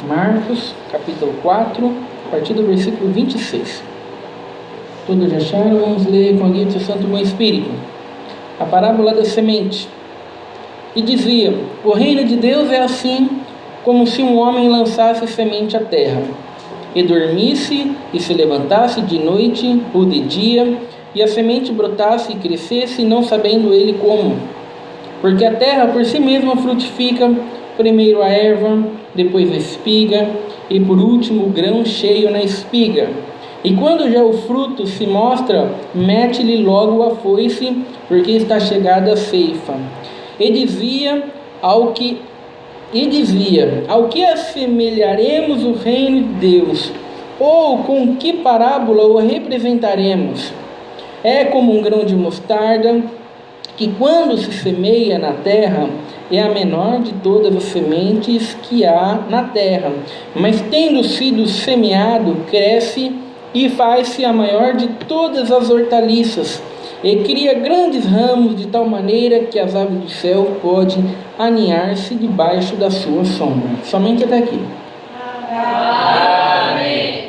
Marcos, capítulo 4, a partir do versículo 26. Todos já acharam? Vamos ler com a guia do seu Santo Bom Espírito. A parábola da semente. E dizia: o reino de Deus é assim, como se um homem lançasse semente à terra, e dormisse e se levantasse de noite ou de dia, e a semente brotasse e crescesse, não sabendo ele como. Porque a terra por si mesma frutifica, primeiro a erva, depois a espiga, e por último o grão cheio na espiga. E quando já o fruto se mostra, mete-lhe logo a foice, porque está chegada a ceifa. E dizia: ao que assemelharemos o reino de Deus? Ou com que parábola o representaremos? É como um grão de mostarda, que quando se semeia na terra, é a menor de todas as sementes que há na terra, mas tendo sido semeado, cresce e faz-se a maior de todas as hortaliças, e cria grandes ramos, de tal maneira que as aves do céu podem aninhar-se debaixo da sua sombra. Somente até aqui. Amém.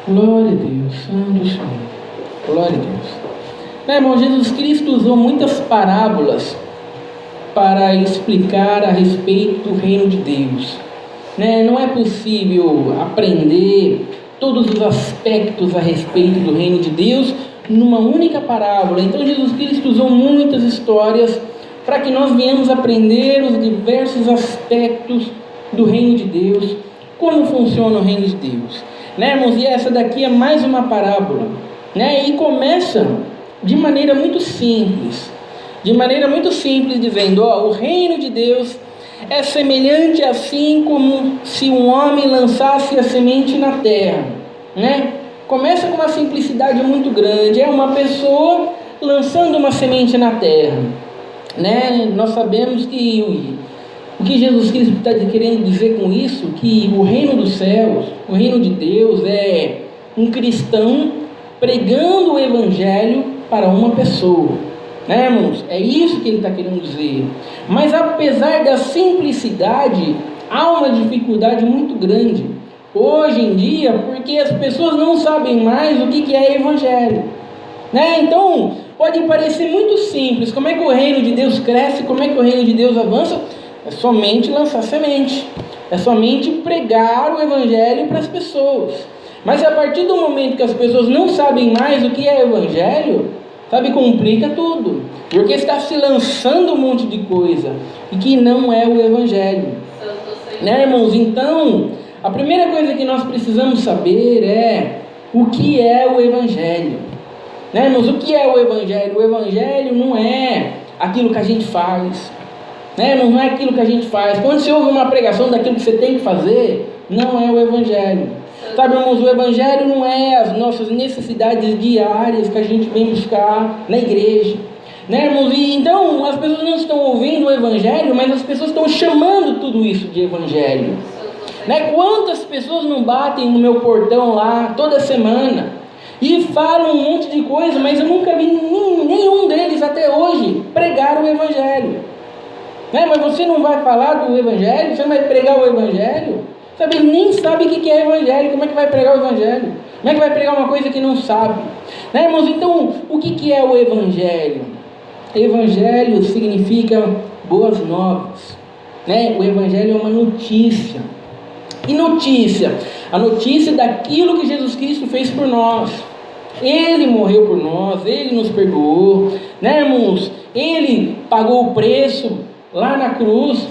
Glória a Deus, Santo Senhor. Glória a Deus. Irmão, Jesus Cristo usou muitas parábolas para explicar a respeito do reino de Deus. Não é possível aprender todos os aspectos a respeito do reino de Deus numa única parábola. Então Jesus Cristo usou muitas histórias para que nós venhamos aprender os diversos aspectos do reino de Deus, como funciona o reino de Deus. Irmãos, e essa daqui é mais uma parábola, e começa de maneira muito simples, dizendo: o reino de Deus é semelhante assim como se um homem lançasse a semente na terra, Começa com uma simplicidade muito grande. É uma pessoa lançando uma semente na terra, Nós sabemos que o que Jesus Cristo está querendo dizer com isso, que o reino dos céus, o reino de Deus, é um cristão pregando o evangelho para uma pessoa, irmãos? É isso que ele está querendo dizer. Mas apesar da simplicidade, há uma dificuldade muito grande hoje em dia, porque as pessoas não sabem mais o que é evangelho, Então pode parecer muito simples. Como é que o reino de Deus cresce? Como é que o reino de Deus avança? É somente lançar semente, é somente pregar o evangelho para as pessoas. Mas a partir do momento que as pessoas não sabem mais o que é evangelho, complica tudo, porque está se lançando um monte de coisa e que não é o evangelho, irmãos? Então a primeira coisa que nós precisamos saber é o que é o evangelho, irmãos? O que é o evangelho? O evangelho não é aquilo que a gente faz, não é aquilo que a gente faz. Quando você ouve uma pregação daquilo que você tem que fazer, não é o evangelho. Irmãos, o evangelho não é as nossas necessidades diárias que a gente vem buscar na igreja, irmãos? E então as pessoas não estão ouvindo o evangelho, mas as pessoas estão chamando tudo isso de evangelho, Quantas pessoas não batem no meu portão lá toda semana e falam um monte de coisa, mas eu nunca vi nenhum deles até hoje pregar o evangelho, Mas você não vai falar do evangelho, você não vai pregar o evangelho, nem sabe o que é evangelho. Como é que vai pregar o evangelho? Como é que vai pregar uma coisa que não sabe, irmãos? Então o que é o evangelho? Evangelho significa boas novas, O evangelho é uma notícia. E notícia? A notícia daquilo que Jesus Cristo fez por nós. Ele morreu por nós, Ele nos perdoou, irmãos? Ele pagou o preço lá na cruz,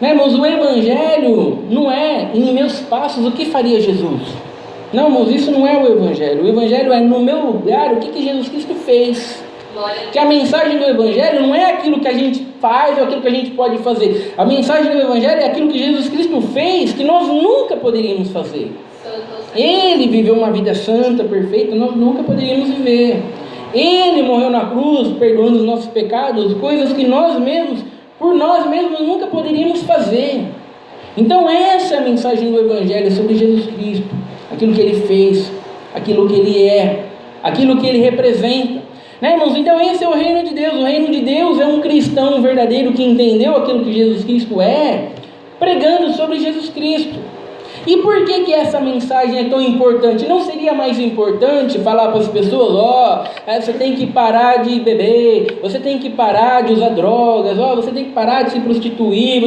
irmãos? O evangelho não é em meus passos o que faria Jesus. Não, irmãos, isso não é o evangelho. O evangelho é no meu lugar o que Jesus Cristo fez. Que a mensagem do evangelho não é aquilo que a gente faz ou aquilo que a gente pode fazer. A mensagem do evangelho é aquilo que Jesus Cristo fez, que nós nunca poderíamos fazer. Ele viveu uma vida santa, perfeita, nós nunca poderíamos viver. Ele morreu na cruz, perdoando os nossos pecados, coisas que nós mesmos, por nós mesmos, nunca poderíamos fazer. Então essa é a mensagem do evangelho, sobre Jesus Cristo, aquilo que Ele fez, aquilo que Ele é, aquilo que Ele representa, irmãos? Então esse é o reino de Deus. O reino de Deus é um cristão verdadeiro que entendeu aquilo que Jesus Cristo é, pregando sobre Jesus Cristo. E por que essa mensagem é tão importante? Não seria mais importante falar para as pessoas, você tem que parar de beber, você tem que parar de usar drogas, você tem que parar de se prostituir,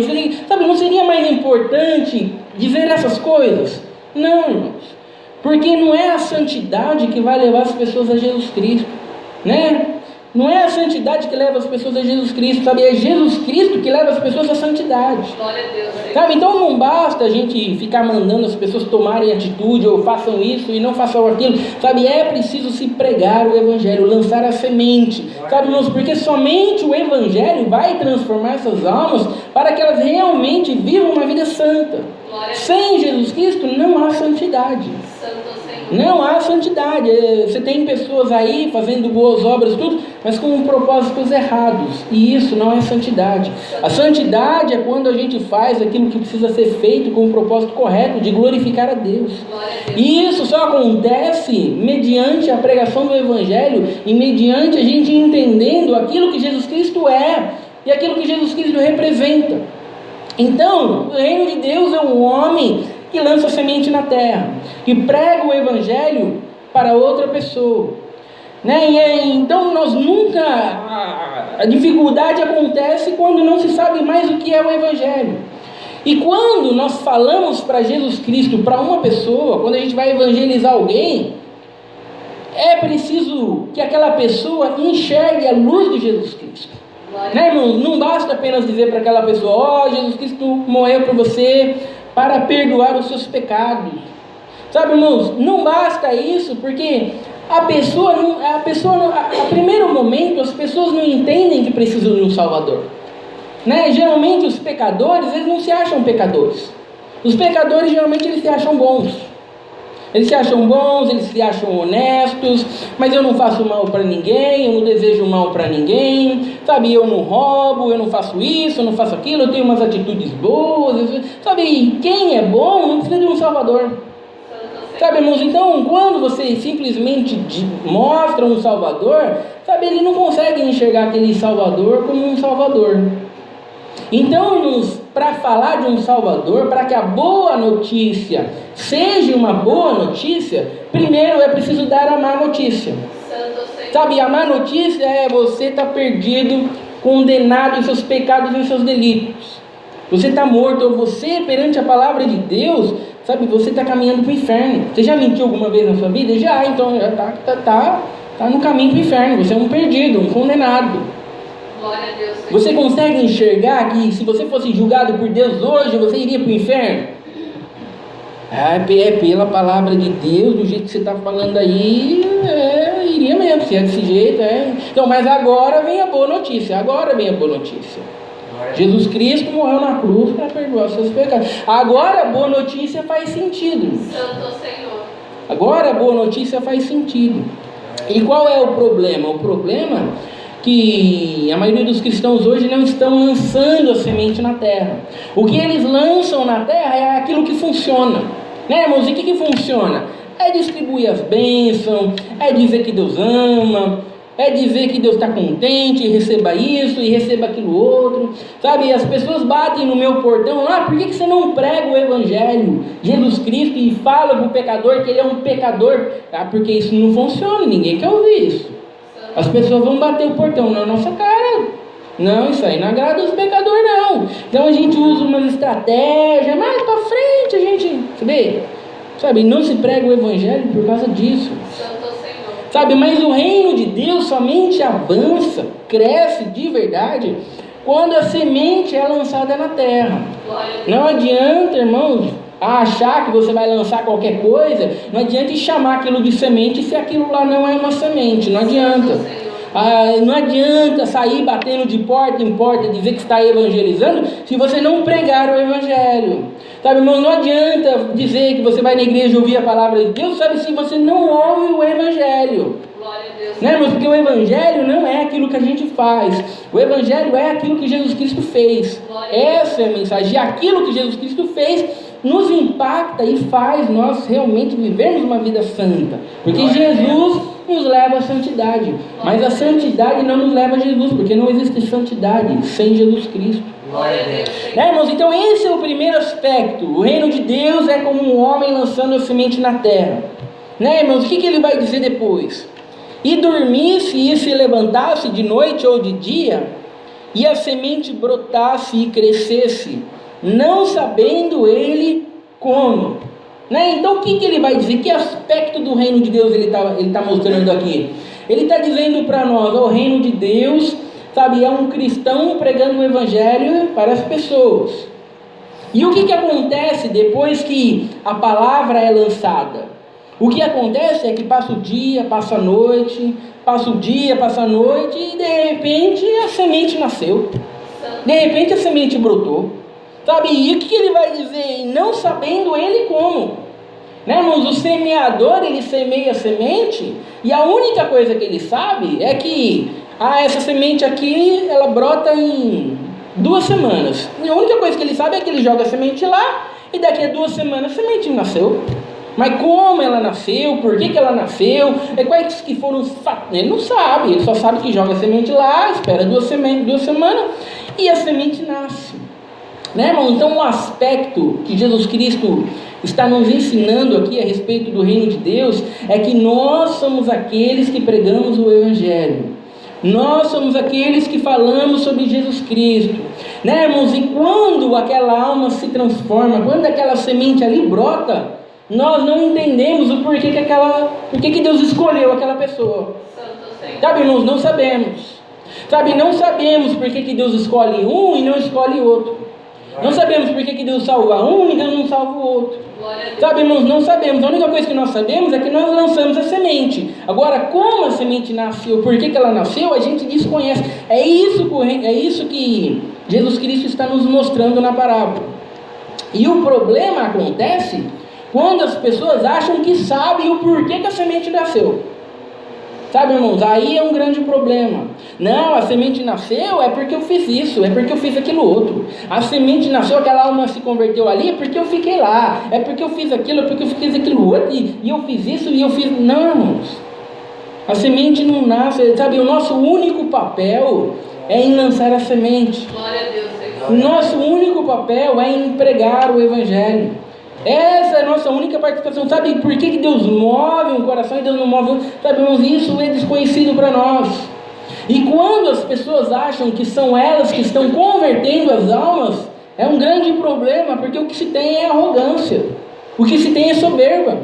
não seria mais importante dizer essas coisas? Não, irmãos, porque não é a santidade que vai levar as pessoas a Jesus Cristo, né? Não é a santidade que leva as pessoas a Jesus Cristo, sabe? É Jesus Cristo que leva as pessoas à santidade. Glória a Deus. Sabe? Então não basta a gente ficar mandando as pessoas tomarem atitude ou façam isso e não façam aquilo, sabe? É preciso se pregar o Evangelho, lançar a semente, sabe, irmãos? Porque somente o Evangelho vai transformar essas almas para que elas realmente vivam uma vida santa. Sem Jesus Cristo não há santidade. Não há santidade. Você tem pessoas aí fazendo boas obras, tudo, mas com propósitos errados. E isso não é santidade. A santidade é quando a gente faz aquilo que precisa ser feito com o propósito correto de glorificar a Deus. E isso só acontece mediante a pregação do Evangelho e mediante a gente entendendo aquilo que Jesus Cristo é e aquilo que Jesus Cristo representa. Então, o reino de Deus é um homem que lança semente na terra, que prega o Evangelho para outra pessoa, né? Então nós nunca, a dificuldade acontece quando não se sabe mais o que é o Evangelho. E quando nós falamos para Jesus Cristo, para uma pessoa, quando a gente vai evangelizar alguém, é preciso que aquela pessoa enxergue a luz de Jesus Cristo. Né, irmão? Não basta apenas dizer para aquela pessoa, Jesus Cristo morreu por você para perdoar os seus pecados. Sabe, irmãos, não basta isso, porque a primeiro momento, as pessoas não entendem que precisam de um Salvador. Né? Geralmente os pecadores, eles não se acham pecadores. Os pecadores, geralmente, eles se acham bons. Eles se acham bons, eles se acham honestos, mas eu não faço mal para ninguém, eu não desejo mal para ninguém, sabe, eu não roubo, eu não faço isso, eu não faço aquilo, eu tenho umas atitudes boas, sabe, e quem é bom não precisa de um Salvador. Sabe, irmãos, então quando você simplesmente mostra um Salvador, sabe, ele não consegue enxergar aquele Salvador como um Salvador. Então, irmãos, para falar de um Salvador, para que a boa notícia seja uma boa notícia, primeiro é preciso dar a má notícia. Sabe, a má notícia é você estar perdido, condenado em seus pecados e em seus delitos. Você está morto, ou você, perante a palavra de Deus, sabe, você está caminhando para o inferno. Você já mentiu alguma vez na sua vida? Já, então já está no caminho para o inferno. Você é um perdido, um condenado. Glória a Deus. Você consegue enxergar que se você fosse julgado por Deus hoje, você iria para o inferno? É pela palavra de Deus, do jeito que você está falando aí, iria mesmo, se é desse jeito, Então, mas agora vem a boa notícia, Jesus Cristo morreu na cruz para perdoar os seus pecados. Agora a boa notícia faz sentido. Santo Senhor. Agora a boa notícia faz sentido. E qual é o problema? O problema que a maioria dos cristãos hoje não estão lançando a semente na terra. O que eles lançam na terra é aquilo que funciona, né, irmãos? E o que funciona? É distribuir as bênçãos, é dizer que Deus ama, é dizer que Deus está contente, receba isso e receba aquilo outro, sabe? As pessoas batem no meu portão, por que você não prega o Evangelho, Jesus Cristo, e fala para o pecador que ele é um pecador? Porque isso não funciona, ninguém quer ouvir isso. As pessoas vão bater o portão na nossa cara. Não, isso aí não agrada os pecadores, não. Então a gente usa uma estratégia, mais para frente a gente, sabe, não se prega o Evangelho por causa disso. Santo Senhor. Sabe, mas o reino de Deus somente avança, cresce de verdade, quando a semente é lançada na terra. Não adianta, irmãos, achar que você vai lançar qualquer coisa, não adianta chamar aquilo de semente se aquilo lá não é uma semente, não adianta. Não adianta sair batendo de porta em porta, dizer que está evangelizando, se você não pregar o Evangelho. Sabe, irmão, não adianta dizer que você vai na igreja ouvir a palavra de Deus, sabe, se você não ouve o Evangelho. Glória a Deus. Né, irmãos? Porque o Evangelho não é aquilo que a gente faz, o Evangelho é aquilo que Jesus Cristo fez. Essa é a mensagem, e aquilo que Jesus Cristo fez nos impacta e faz nós realmente vivermos uma vida santa, porque Jesus nos leva à santidade, mas a santidade não nos leva a Jesus, porque não existe santidade sem Jesus Cristo. Glória a Deus, Senhor. Irmãos, então esse é o primeiro aspecto. O reino de Deus é como um homem lançando a semente na terra. Irmãos, o que ele vai dizer depois? E dormisse e se levantasse de noite ou de dia, e a semente brotasse e crescesse, não sabendo ele como. Então o que ele vai dizer? Que aspecto do reino de Deus ele tá mostrando aqui? Ele está dizendo para nós, o reino de Deus, é um cristão pregando o evangelho para as pessoas. E o que acontece depois que a palavra é lançada? O que acontece é que passa o dia, passa a noite, passa o dia, passa a noite, e de repente a semente nasceu. De repente a semente brotou. E o que ele vai dizer? Não sabendo ele como. Irmãos, o semeador, ele semeia a semente, e a única coisa que ele sabe é que essa semente aqui, ela brota em 2 semanas. E a única coisa que ele sabe é que ele joga a semente lá, e daqui a 2 semanas a semente nasceu. Mas como ela nasceu, por que ela nasceu, quais que foram os fatos, ele não sabe, ele só sabe que joga a semente lá, espera 2 semanas, e a semente nasce. Irmão? Então o aspecto que Jesus Cristo está nos ensinando aqui a respeito do reino de Deus é que nós somos aqueles que pregamos o evangelho. Nós somos aqueles que falamos sobre Jesus Cristo, irmãos? E quando aquela alma se transforma, quando aquela semente ali brota, nós não entendemos o porquê que Deus escolheu aquela pessoa. Irmãos, não sabemos. Não sabemos porquê que Deus escolhe um e não escolhe outro. Não sabemos por que Deus salva um e Deus não salva o outro. Irmãos, não sabemos. A única coisa que nós sabemos é que nós lançamos a semente. Agora, como a semente nasceu, por que ela nasceu, a gente desconhece. É isso que Jesus Cristo está nos mostrando na parábola. E o problema acontece quando as pessoas acham que sabem o porquê que a semente nasceu. Irmãos, aí é um grande problema. Não, a semente nasceu é porque eu fiz isso, é porque eu fiz aquilo outro. A semente nasceu, aquela alma se converteu ali, é porque eu fiquei lá, é porque eu fiz aquilo, é porque eu fiz aquilo outro, e eu fiz isso, e eu fiz... Não, irmãos, a semente não nasce, o nosso único papel é em lançar a semente. Glória a Deus, Senhor. O nosso único papel é em pregar o evangelho. Essa é a nossa única participação. Por que Deus move um coração e Deus não move outro? Irmãos, isso é desconhecido para nós. E quando as pessoas acham que são elas que estão convertendo as almas, é um grande problema, porque o que se tem é arrogância, o que se tem é soberba.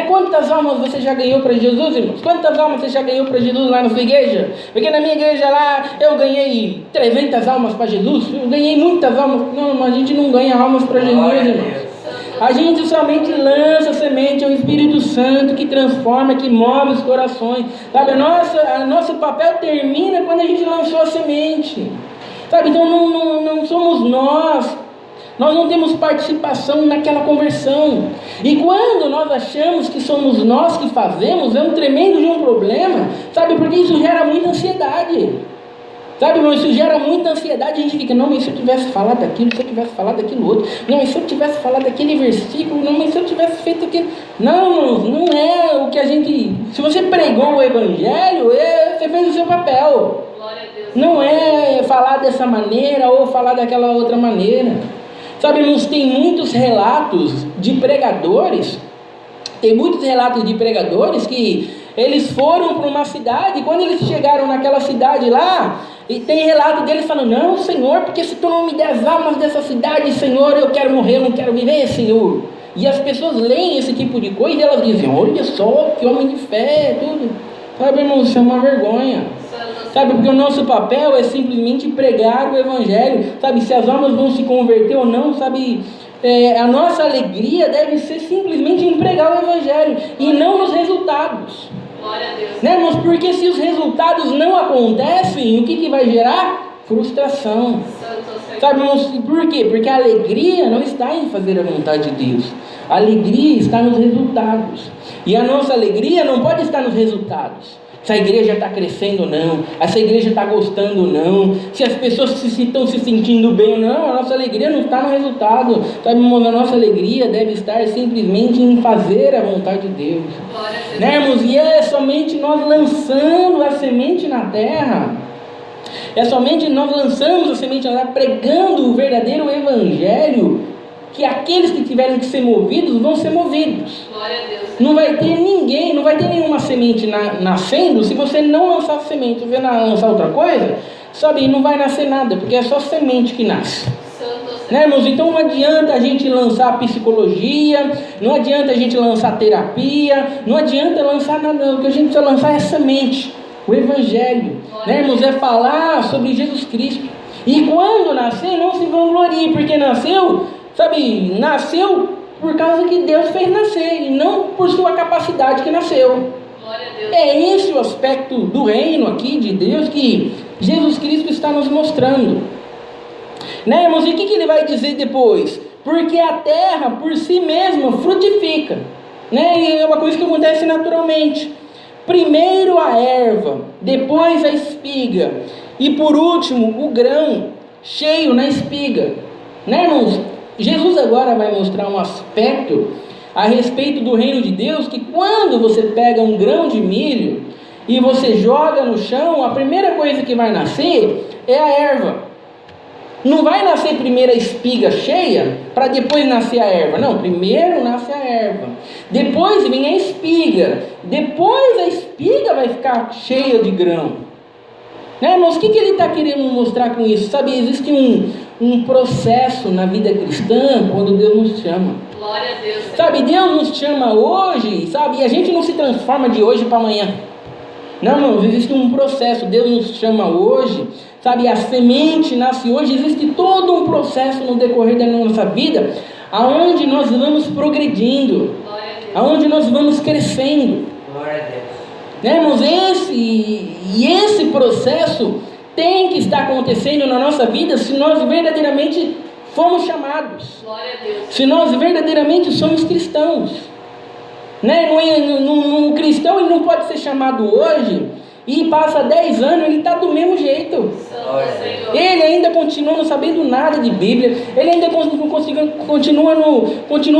Quantas almas você já ganhou para Jesus, irmãos? Quantas almas você já ganhou para Jesus lá na sua igreja? Porque na minha igreja lá, eu ganhei 300 almas para Jesus, eu ganhei muitas almas. Não, mas a gente não ganha almas para Jesus, irmãos. A gente somente lança a semente, é o Espírito Santo que transforma, que move os corações. Nosso papel termina quando a gente lançou a semente. Então não somos nós. Nós não temos participação naquela conversão. E quando nós achamos que somos nós que fazemos, é um tremendo de um problema. Porque isso gera muita ansiedade. Irmão, isso gera muita ansiedade. A gente fica, não, mas se eu tivesse falado daquilo, se eu tivesse falado daquilo outro, não, mas se eu tivesse falado daquele versículo, não, mas se eu tivesse feito aquilo. Não, não é o que a gente... Se você pregou o evangelho, você fez o seu papel. Glória a Deus. Não é falar dessa maneira ou falar daquela outra maneira. Irmãos, tem muitos relatos de pregadores, que eles foram para uma cidade, e quando eles chegaram naquela cidade lá, e tem relato deles falando, não, Senhor, porque se tu não me der as almas dessa cidade, Senhor, eu quero morrer, eu não quero viver, Senhor. E as pessoas leem esse tipo de coisa e elas dizem, olha só, que homem de fé, tudo. Irmão, isso é uma vergonha. Porque o nosso papel é simplesmente pregar o evangelho. Se as almas vão se converter ou não, a nossa alegria deve ser simplesmente em pregar o evangelho e não nos resultados. Glória a Deus. Irmãos, porque se os resultados não acontecem, o que vai gerar? Frustração. Irmãos, por quê? Porque a alegria não está em fazer a vontade de Deus. A alegria está nos resultados. E a nossa alegria não pode estar nos resultados. Se a igreja está crescendo ou não, se a igreja está gostando ou não, se as pessoas estão se sentindo bem ou não, a nossa alegria não está no resultado. A nossa alegria deve estar simplesmente em fazer a vontade de Deus. Glória a Deus. Irmãos, e é somente nós lançando a semente na terra, É somente nós lançamos a semente lá, pregando o verdadeiro evangelho, que aqueles que tiverem que ser movidos vão ser movidos. Glória a Deus. Não vai ter ninguém, não vai ter nenhuma semente nascendo se você não lançar semente. Se você lançar outra coisa, sabe, não vai nascer nada, porque é só semente que nasce. Santo Né, irmãos? Então não adianta a gente lançar psicologia, não adianta a gente lançar terapia, não adianta lançar nada, não. O que a gente precisa lançar é semente, o evangelho. Né, irmãos? É falar sobre Jesus Cristo. E quando nascer, não se vanglorie, porque nasceu, sabe, nasceu por causa que Deus fez nascer, e não por sua capacidade que nasceu. Glória a Deus. É esse o aspecto do reino aqui de Deus que Jesus Cristo está nos mostrando. Né, irmãos? E o que ele vai dizer depois? Porque a terra por si mesma frutifica. Né? E é uma coisa que acontece naturalmente. Primeiro a erva, depois a espiga, e por último o grão cheio na espiga. Né, irmãos? Jesus agora vai mostrar um aspecto a respeito do reino de Deus, que quando você pega um grão de milho e você joga no chão, a primeira coisa que vai nascer é a erva. Não vai nascer primeiro a espiga cheia para depois nascer a erva. Não, primeiro nasce a erva, depois vem a espiga, depois a espiga vai ficar cheia de grão. Né, irmãos? O que ele está querendo mostrar com isso? Sabe, existe um processo na vida cristã quando Deus nos chama. Glória a Deus. Sabe, Deus nos chama hoje, sabe, e a gente não se transforma de hoje para amanhã. Não, irmãos, existe um processo. Deus nos chama hoje, sabe, a semente nasce hoje. Existe todo um processo no decorrer da nossa vida, aonde nós vamos progredindo, aonde nós vamos crescendo. Glória a Deus. Né, irmãos? Esse processo tem que estar acontecendo na nossa vida se nós verdadeiramente fomos chamados, Glória a Deus. se nós verdadeiramente somos cristãos. Né? Um cristão ele não pode ser chamado hoje e passa 10 anos, ele está do mesmo jeito. Santo Senhor. Ele ainda continua não sabendo nada de Bíblia, ele ainda continua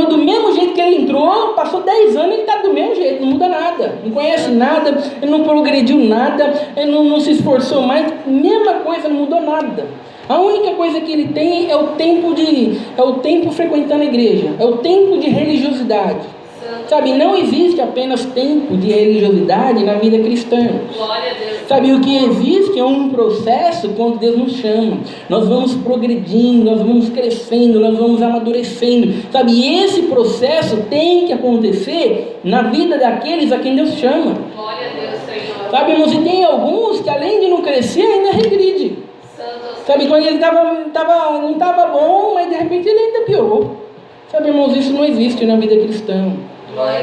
do mesmo jeito que ele entrou, passou 10 anos, ele está do mesmo jeito, não muda nada, não conhece nada, ele não progrediu nada, ele não se esforçou mais, mesma coisa, não mudou nada. A única coisa que ele tem é o tempo frequentando a igreja, é o tempo de religiosidade. Sabe, não existe apenas tempo de religiosidade na vida cristã. Glória a Deus. Sabe, o que existe é um processo quando Deus nos chama. Nós vamos progredindo, nós vamos crescendo, nós vamos amadurecendo. Sabe, e esse processo tem que acontecer na vida daqueles a quem Deus chama. Glória a Deus, Senhor. Sabe, irmãos, e tem alguns que além de não crescer, ainda regride. Santo Sabe, quando ele não estava bom, mas de repente ele ainda piorou. Sabe, irmãos, isso não existe na vida cristã.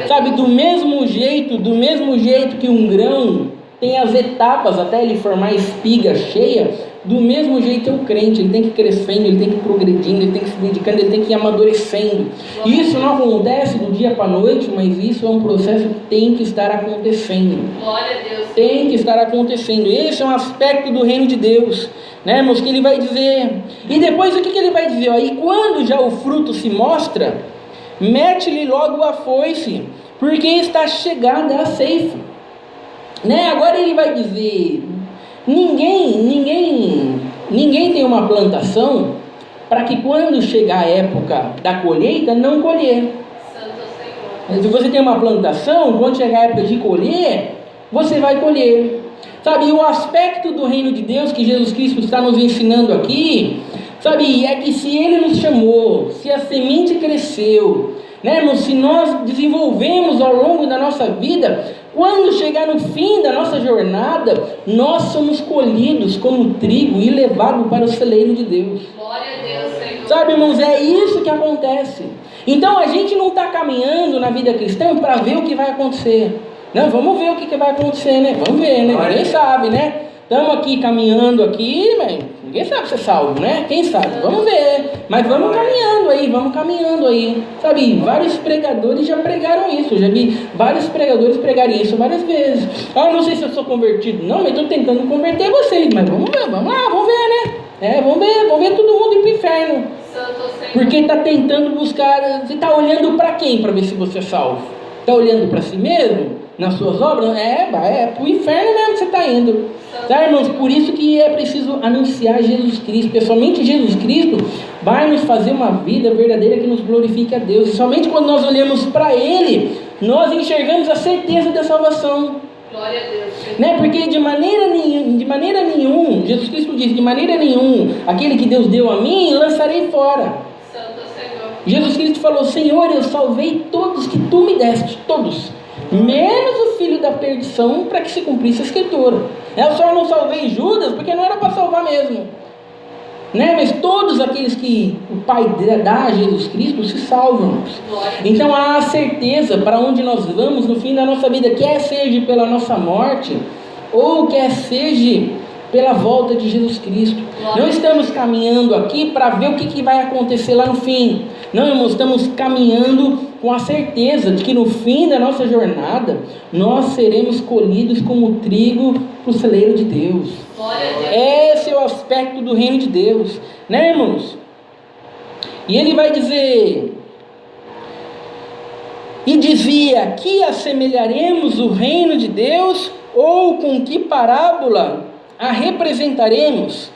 Sabe, do mesmo jeito que um grão tem as etapas até ele formar a espiga cheia, do mesmo jeito é o crente, ele tem que ir crescendo, ele tem que ir progredindo, ele tem que ir se dedicando, ele tem que ir amadurecendo. Isso não acontece do dia para a noite, mas isso é um processo que tem que estar acontecendo. Glória a Deus. Tem que estar acontecendo. Esse é um aspecto do reino de Deus, né, irmãos, que ele vai dizer. E depois o que ele vai dizer? Ó, e quando já o fruto se mostra, mete-lhe logo a foice, porque está chegada a ceifa. Né? Agora ele vai dizer, ninguém tem uma plantação para que quando chegar a época da colheita não colher. Santo Senhor. Se você tem uma plantação, quando chegar a época de colher, você vai colher. Sabe, e o aspecto do reino de Deus que Jesus Cristo está nos ensinando aqui, sabe, é que se Ele nos chamou, se a semente cresceu, né, irmãos, se nós desenvolvemos ao longo da nossa vida, quando chegar no fim da nossa jornada, nós somos colhidos como trigo e levados para o celeiro de Deus. Glória a Deus, Senhor. Sabe, irmãos, é isso que acontece. Então a gente não está caminhando na vida cristã para ver o que vai acontecer. Não, vamos ver o que vai acontecer, né? Vamos ver, né? Ninguém sabe, né? Estamos aqui caminhando aqui, mas ninguém sabe se é salvo, né? Quem sabe? Vamos ver. Mas vamos caminhando aí. Sabe, vários pregadores já pregaram isso. Eu já vi vários pregadores pregarem isso várias vezes. Ah, não sei se eu sou convertido. Não, mas estou tentando converter vocês. Mas vamos ver, vamos lá, vamos ver, né? Vamos ver todo mundo ir para o inferno. Santo Senhor. Porque está tentando buscar. Você está olhando para quem para ver se você é salvo? Está olhando para si mesmo? nas suas obras, é pro inferno mesmo que você está indo. Tá, irmãos? Por isso que é preciso anunciar Jesus Cristo, porque somente Jesus Cristo vai nos fazer uma vida verdadeira que nos glorifique a Deus. E somente quando nós olhamos para Ele, nós enxergamos a certeza da salvação. Glória a Deus. Né? Porque de maneira nenhuma, Jesus Cristo diz, de maneira nenhuma, aquele que Deus deu a mim, lançarei fora. Santo Senhor. Jesus Cristo falou: Senhor, eu salvei todos que tu me deste, todos, menos o filho da perdição, para que se cumprisse a escritura. Eu só não salvei Judas, porque não era para salvar mesmo, né? Mas todos aqueles que o Pai dá a Jesus Cristo se salvam. Então há a certeza para onde nós vamos no fim da nossa vida, quer seja pela nossa morte, ou quer seja pela volta de Jesus Cristo. Não estamos caminhando aqui para ver o que vai acontecer lá no fim. Não, irmãos, estamos caminhando com a certeza de que no fim da nossa jornada, nós seremos colhidos como trigo para o celeiro de Deus. Esse é o aspecto do reino de Deus, né, irmãos? E ele vai dizer: e dizia, que assemelharemos o reino de Deus, ou com que parábola a representaremos?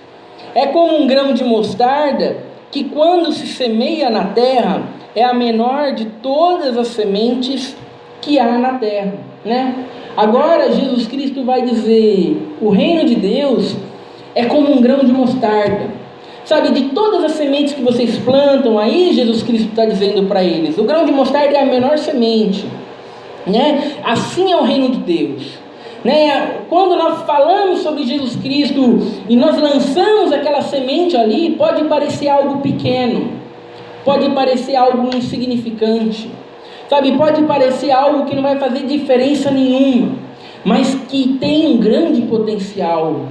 É como um grão de mostarda, que quando se semeia na terra, é a menor de todas as sementes que há na terra, né? Agora Jesus Cristo vai dizer: o reino de Deus é como um grão de mostarda. Sabe, de todas as sementes que vocês plantam aí, Jesus Cristo está dizendo para eles, o grão de mostarda é a menor semente, né? Assim é o reino de Deus, né? Quando nós falamos sobre Jesus Cristo e nós lançamos aquela semente ali, pode parecer algo pequeno, pode parecer algo insignificante, sabe, pode parecer algo que não vai fazer diferença nenhuma, mas que tem um grande potencial,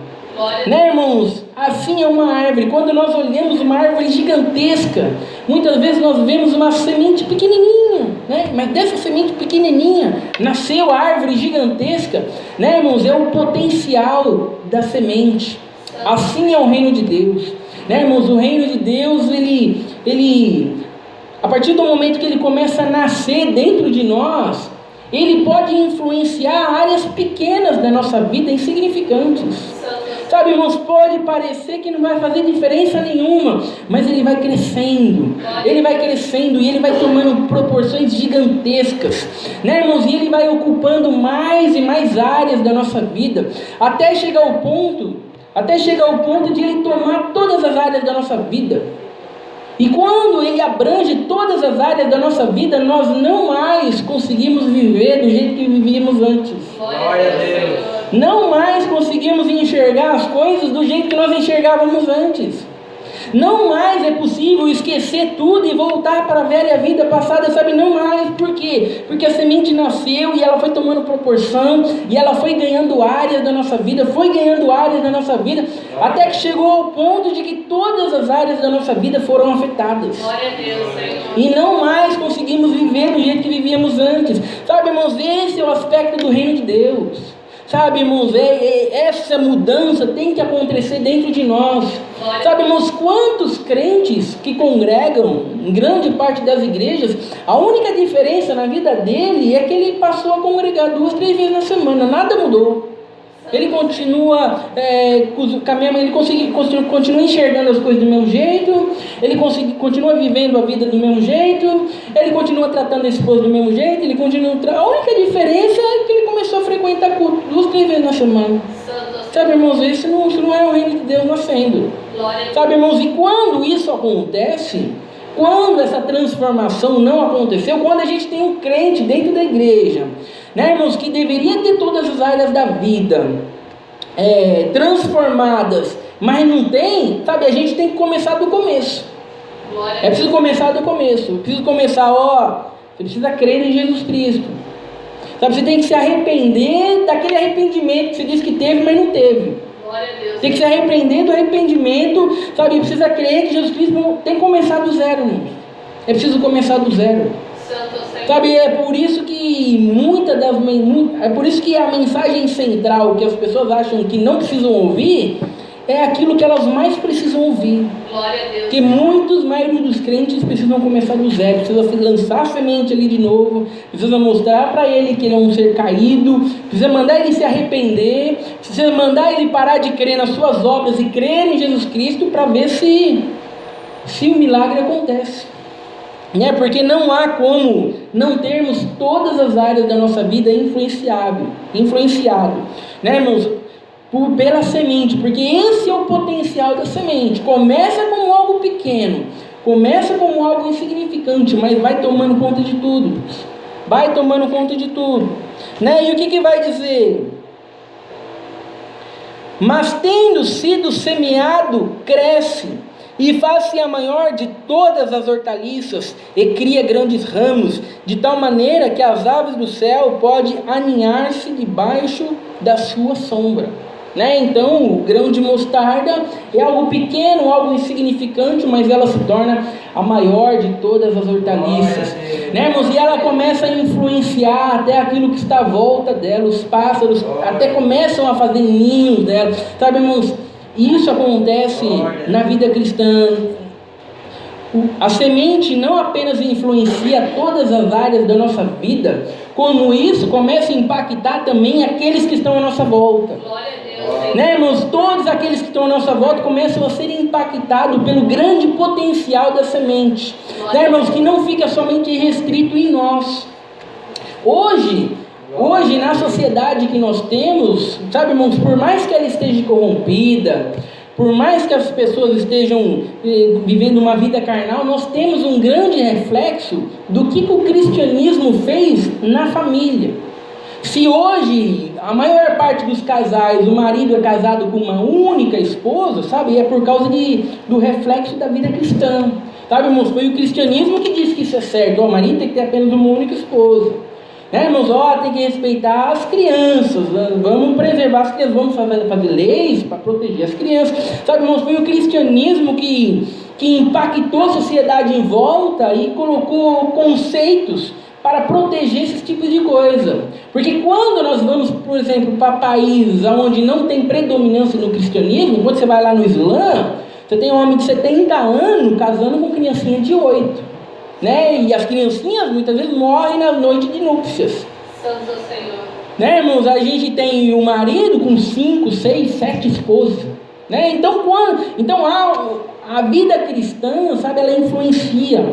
né, irmãos? Assim é uma árvore. Quando nós olhamos uma árvore gigantesca, muitas vezes nós vemos uma semente pequenininha, né? Mas dessa semente pequenininha nasceu a árvore gigantesca, né, irmãos? É o potencial da semente. Assim é o reino de Deus, né, irmãos? O reino de Deus, ele a partir do momento que ele começa a nascer dentro de nós, ele pode influenciar áreas pequenas da nossa vida, insignificantes. Sabe, irmãos, pode parecer que não vai fazer diferença nenhuma, mas ele vai crescendo e ele vai tomando proporções gigantescas, né, irmãos? E ele vai ocupando mais e mais áreas da nossa vida, até chegar ao ponto de ele tomar todas as áreas da nossa vida. E quando ele abrange todas as áreas da nossa vida, nós não mais conseguimos viver do jeito que vivíamos antes. Glória a Deus. Não mais conseguimos enxergar as coisas do jeito que nós enxergávamos antes. Não mais é possível esquecer tudo e voltar para a velha vida passada, sabe? Não mais. Por quê? Porque a semente nasceu e ela foi tomando proporção, e ela foi ganhando áreas da nossa vida, até que chegou ao ponto de que todas as áreas da nossa vida foram afetadas. Glória a Deus, Senhor. E não mais conseguimos viver do jeito que vivíamos antes. Sabe, irmãos, esse é o aspecto do reino de Deus. Sabe, irmãos, essa mudança tem que acontecer dentro de nós. Sabe, irmãos, quantos crentes que congregam em grande parte das igrejas, a única diferença na vida dele é que ele passou a congregar 2, 3 vezes na semana, nada mudou. Ele continua caminhando, ele continua enxergando as coisas do mesmo jeito, ele continua vivendo a vida do mesmo jeito, ele continua tratando a esposa do mesmo jeito, a única diferença é que ele começou a frequentar culto 2, 3 vezes na semana. Sabe, irmãos, isso não é o reino de Deus nascendo. Sabe, irmãos, e quando isso acontece, quando essa transformação não aconteceu, quando a gente tem um crente dentro da igreja, né, irmãos, que deveria ter todas as áreas da vida transformadas, mas não tem, sabe, a gente tem que começar do começo. É preciso começar do começo. Preciso começar, você precisa crer em Jesus Cristo. Sabe, você tem que se arrepender daquele arrependimento que você disse que teve, mas não teve. Tem que se arrepender do arrependimento, sabe? Precisa crer que Jesus Cristo tem que começar do zero, irmão. É preciso começar do zero. Sabe, é por isso que é por isso que a mensagem central que as pessoas acham que não precisam ouvir é aquilo que elas mais precisam ouvir. Glória a Deus. Porque muitos dos crentes precisam começar do zero, precisa lançar a semente ali de novo, precisa mostrar para ele que ele é um ser caído, precisa mandar ele se arrepender, precisa mandar ele parar de crer nas suas obras e crer em Jesus Cristo para ver se o milagre acontece. Porque não há como não termos todas as áreas da nossa vida influenciado, né, irmãos? Pela semente, porque esse é o potencial da semente. Começa como algo pequeno, começa como algo insignificante, mas vai tomando conta de tudo, né? E o que vai dizer? Mas tendo sido semeado, cresce e faz-se a maior de todas as hortaliças e cria grandes ramos, de tal maneira que as aves do céu podem aninhar-se debaixo da sua sombra. Então o grão de mostarda é algo pequeno, algo insignificante, mas ela se torna a maior de todas as hortaliças, irmãos? E ela começa a influenciar até aquilo que está à volta dela. Os pássaros até começam a fazer ninhos dela, sabe, irmãos? Isso acontece na vida cristã. A semente não apenas influencia todas as áreas da nossa vida, como isso começa a impactar também aqueles que estão à nossa volta. Glória a Deus. Irmãos, todos aqueles que estão à nossa volta começam a ser impactados pelo grande potencial da semente, irmãos, que não fica somente restrito em nós. Hoje na sociedade que nós temos, sabe, irmãos, por mais que ela esteja corrompida, por mais que as pessoas estejam vivendo uma vida carnal, nós temos um grande reflexo do que o cristianismo fez na família. Se hoje a maior parte dos casais, o marido é casado com uma única esposa, sabe, é por causa do reflexo da vida cristã, sabe, irmãos? Foi o cristianismo que disse que isso é certo. O marido tem que ter apenas uma única esposa, irmãos? Tem que respeitar as crianças, vamos preservar as crianças, vamos fazer leis para proteger as crianças, sabe, irmãos? Foi o cristianismo que impactou a sociedade em volta e colocou conceitos para proteger esses tipos de coisa. Porque quando nós vamos, por exemplo, para países onde não tem predominância no cristianismo, quando você vai lá no Islã, você tem um homem de 70 anos casando com criancinha de 8, e as criancinhas muitas vezes morrem na noite de núpcias. Santo Senhor. Irmãos, a gente tem o marido com 5, 6, 7 esposas, Então a vida cristã, sabe, ela influencia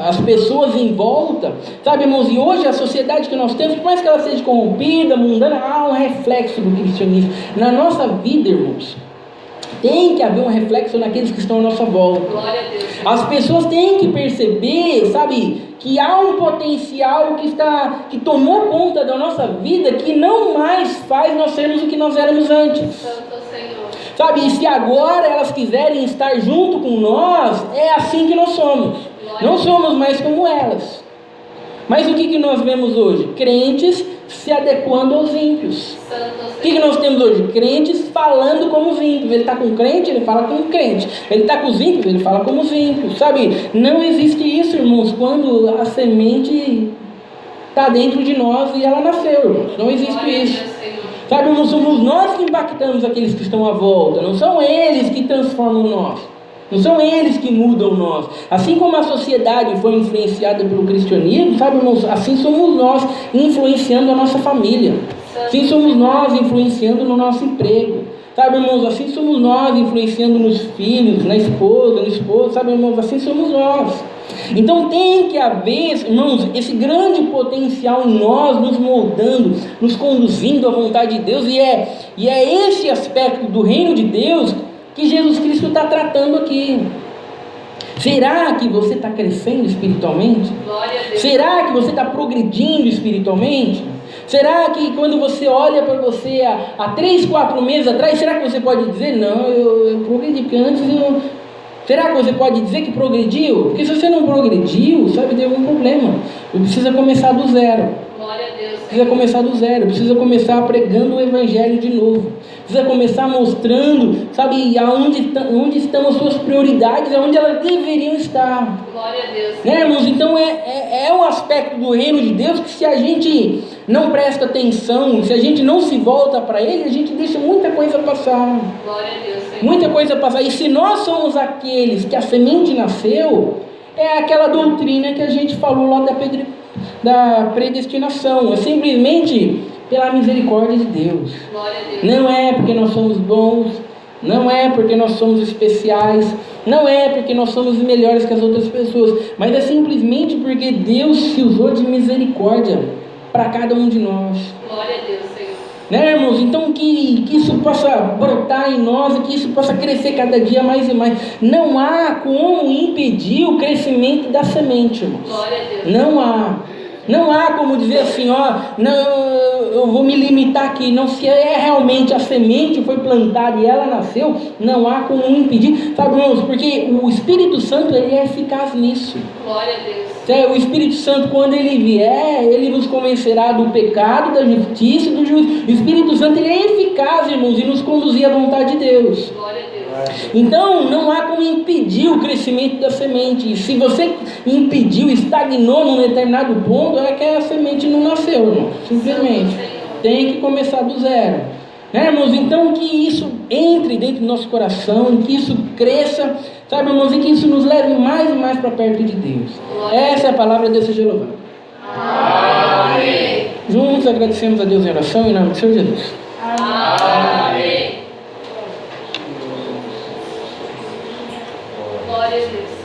as pessoas em volta, sabe, irmãos? E hoje a sociedade que nós temos, por mais que ela seja corrompida, mundana, há um reflexo do cristianismo na nossa vida, irmãos. Tem que haver um reflexo naqueles que estão à nossa volta. Glória a Deus. As pessoas têm que perceber, sabe, que há um potencial que tomou conta da nossa vida, que não mais faz nós sermos o que nós éramos antes. Santo Senhor. Sabe, e se agora elas quiserem estar junto com nós, é assim que nós somos. Não somos mais como elas. Mas o que nós vemos hoje? Crentes se adequando aos ímpios. O que nós temos hoje? Crentes falando como os ímpios. Ele está com o crente, ele fala como crente. Ele está com os ímpios, ele fala como os ímpios. Sabe, não existe isso, irmãos, quando a semente está dentro de nós e ela nasceu, irmãos. Não existe isso. Sabe, não somos nós que impactamos aqueles que estão à volta. Não são eles que transformam nós. Não são eles que mudam nós. Assim como a sociedade foi influenciada pelo cristianismo, sabe, irmãos, assim somos nós influenciando a nossa família. Assim somos nós influenciando no nosso emprego. Sabe, irmãos, assim somos nós influenciando nos filhos, na esposa, no esposo. Sabe, irmãos, assim somos nós. Então tem que haver, irmãos, esse grande potencial em nós, nos moldando, nos conduzindo à vontade de Deus. E é esse aspecto do reino de Deus que Jesus Cristo está tratando aqui. Será que você está crescendo espiritualmente? Glória a Deus. Será que você está progredindo espiritualmente? Será que quando você olha para você há 3, 4 meses atrás, será que você pode dizer, não, eu progredi, porque antes eu... Será que você pode dizer que progrediu? Porque se você não progrediu, sabe, tem algum problema. Você precisa começar do zero. Glória a Deus. Precisa começar do zero, precisa começar pregando o evangelho de novo. Precisa começar mostrando, sabe, onde estão as suas prioridades, aonde elas deveriam estar. Glória a Deus. Né, irmãos? Então é um aspecto do reino de Deus que, se a gente não presta atenção, se a gente não se volta para ele, a gente deixa muita coisa passar. Glória a Deus, Senhor. Muita coisa passar. E se nós somos aqueles que a semente nasceu, é aquela doutrina que a gente falou lá da predestinação. É simplesmente pela misericórdia de Deus. Glória a Deus. Não é porque nós somos bons, não é porque nós somos especiais, não é porque nós somos melhores que as outras pessoas, mas é simplesmente porque Deus se usou de misericórdia para cada um de nós. Glória a Deus, Senhor. Né, irmãos? Então que isso possa brotar em nós e que isso possa crescer cada dia mais e mais. Não há como impedir o crescimento da semente, irmãos. Glória a Deus. Não há. Não há como dizer assim, não, eu vou me limitar aqui. Não, se é realmente a semente foi plantada e ela nasceu, não há como impedir. Sabe, irmãos, porque o Espírito Santo, ele é eficaz nisso. Glória a Deus. O Espírito Santo, quando ele vier, ele nos convencerá do pecado, da justiça e do juízo. O Espírito Santo, ele é eficaz, irmãos, e nos conduzir à vontade de Deus. Glória a Deus. Então, não há como impedir o crescimento da semente. E se você impediu, estagnou num determinado ponto, é que a semente não nasceu, irmão. Simplesmente. Tem que começar do zero. Né, irmãos? Então, que isso entre dentro do nosso coração, que isso cresça, sabe, irmãos? E que isso nos leve mais e mais para perto de Deus. Essa é a palavra de Deus, seja louvado. Amém. Juntos agradecemos a Deus em oração, em nome do Senhor Jesus. Amém. Glória a Deus.